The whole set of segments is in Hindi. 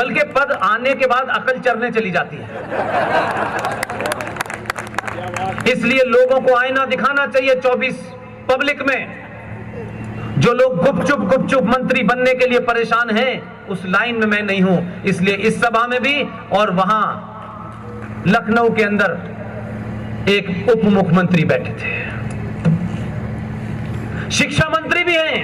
बल्कि पद आने के बाद अकल चरने चली जाती है। इसलिए लोगों को आईना दिखाना चाहिए 24 पब्लिक में। जो लोग गुपचुप मंत्री बनने के लिए परेशान हैं, उस लाइन में मैं नहीं हूं। इसलिए इस सभा में भी और वहां लखनऊ के अंदर एक उप मुख्यमंत्री बैठे थे, शिक्षा मंत्री भी हैं।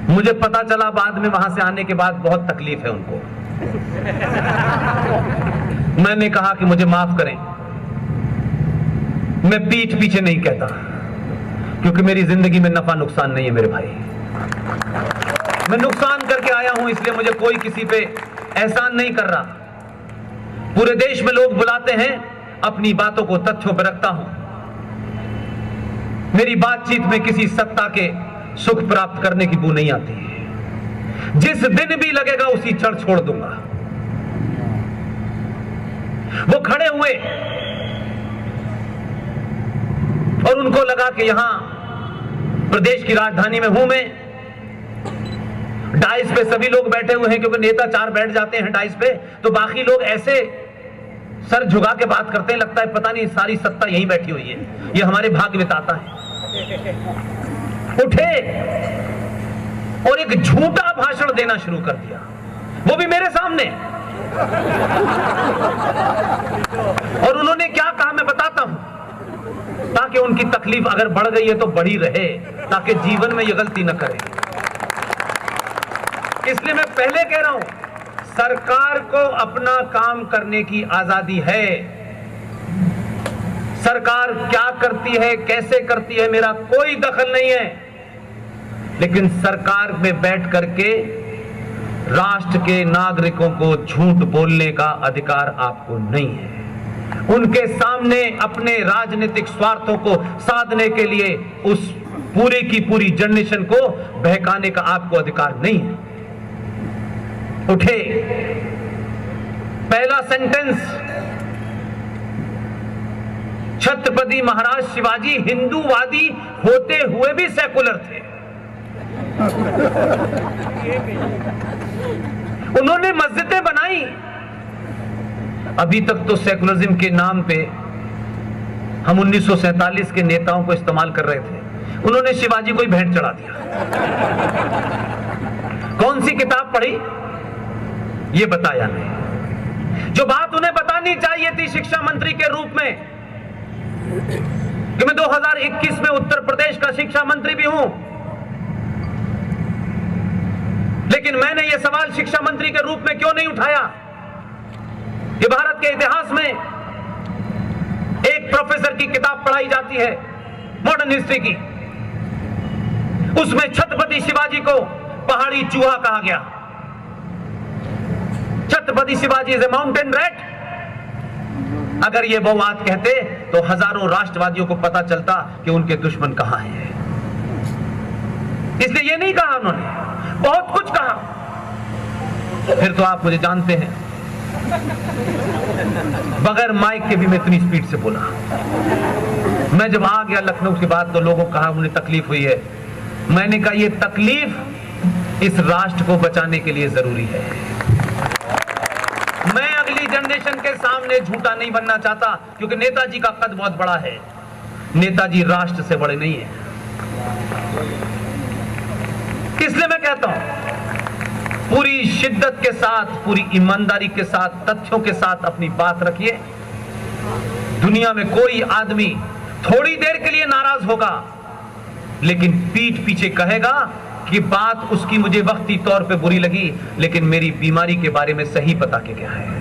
मुझे पता चला बाद में, वहां से आने के बाद बहुत तकलीफ है उनको। मैंने कहा कि मुझे माफ करें, मैं पीठ पीछे नहीं कहता, क्योंकि मेरी जिंदगी में नफा नुकसान नहीं है मेरे भाई। मैं नुकसान करके आया हूं, इसलिए मुझे कोई किसी पे एहसान नहीं कर रहा। पूरे देश में लोग बुलाते हैं, अपनी बातों को तथ्यों पर रखता हूं। मेरी बातचीत में किसी सत्ता के सुख प्राप्त करने की बू नहीं आती है। जिस दिन भी लगेगा उसी क्षण छोड़ दूंगा। वो खड़े हुए और उनको लगा कि यहां प्रदेश की राजधानी में हूं मैं, डाइस पे सभी लोग बैठे हुए हैं, क्योंकि नेता 4 बैठ जाते हैं डाइस पे, तो बाकी लोग ऐसे सर झुका के बात करते हैं, लगता है पता नहीं सारी सत्ता यहीं बैठी हुई है, ये हमारे भाग्य बिताता है। उठे और एक झूठा भाषण देना शुरू कर दिया, वो भी मेरे सामने। और उन्होंने क्या कहा मैं बताता हूं, ताकि उनकी तकलीफ अगर बढ़ गई है तो बढ़ी रहे, ताकि जीवन में ये गलती न करें। इसलिए मैं पहले कह रहा हूं, सरकार को अपना काम करने की आजादी है। सरकार क्या करती है, कैसे करती है, मेरा कोई दखल नहीं है। लेकिन सरकार में बैठ करके राष्ट्र के नागरिकों को झूठ बोलने का अधिकार आपको नहीं है। उनके सामने अपने राजनीतिक स्वार्थों को साधने के लिए उस पूरी की पूरी जनरेशन को बहकाने का आपको अधिकार नहीं है। उठे, पहला सेंटेंस, छत्रपति महाराज शिवाजी हिंदूवादी होते हुए भी सेकुलर थे। उन्होंने मस्जिदें बनाई। अभी तक तो सेकुलरिज्म के नाम पे हम 1947 के नेताओं को इस्तेमाल कर रहे थे, उन्होंने शिवाजी को ही भेंट चढ़ा दिया। कौन सी किताब पढ़ी, ये बताया नहीं। जो बात उन्हें बतानी चाहिए थी शिक्षा मंत्री के रूप में, कि मैं 2021 में उत्तर प्रदेश का शिक्षा मंत्री भी हूं, लेकिन मैंने यह सवाल शिक्षा मंत्री के रूप में क्यों नहीं उठाया। ये भारत के इतिहास में एक प्रोफेसर की किताब पढ़ाई जाती है, मॉडर्न हिस्ट्री की, उसमें छत्रपति शिवाजी को पहाड़ी चूहा कहा गया। Chhatrapati Shivaji is a mountain rat. अगर ये वो बात कहते तो हजारों राष्ट्रवादियों को पता चलता कि उनके दुश्मन कहां हैं। इसलिए ये नहीं कहा उन्होंने, बहुत कुछ कहा। फिर तो आप मुझे जानते हैं, बगैर माइक के भी मैं इतनी स्पीड से बोला। मैं जब आ गया लखनऊ के बाद तो लोगों को कहा उन्हें तकलीफ हुई है। मैंने कहा ये तकलीफ इस राष्ट्र को बचाने के लिए जरूरी है। मैं अगली जनरेशन के सामने झूठा नहीं बनना चाहता, क्योंकि नेताजी का कद बहुत बड़ा है, नेताजी राष्ट्र से बड़े नहीं है। इसलिए मैं कहता हूं, पूरी शिद्दत के साथ, पूरी ईमानदारी के साथ, तथ्यों के साथ अपनी बात रखिए। दुनिया में कोई आदमी थोड़ी देर के लिए नाराज होगा, लेकिन पीठ पीछे कहेगा कि बात उसकी मुझे वक्ती तौर पे बुरी लगी, लेकिन मेरी बीमारी के बारे में सही पता के क्या है।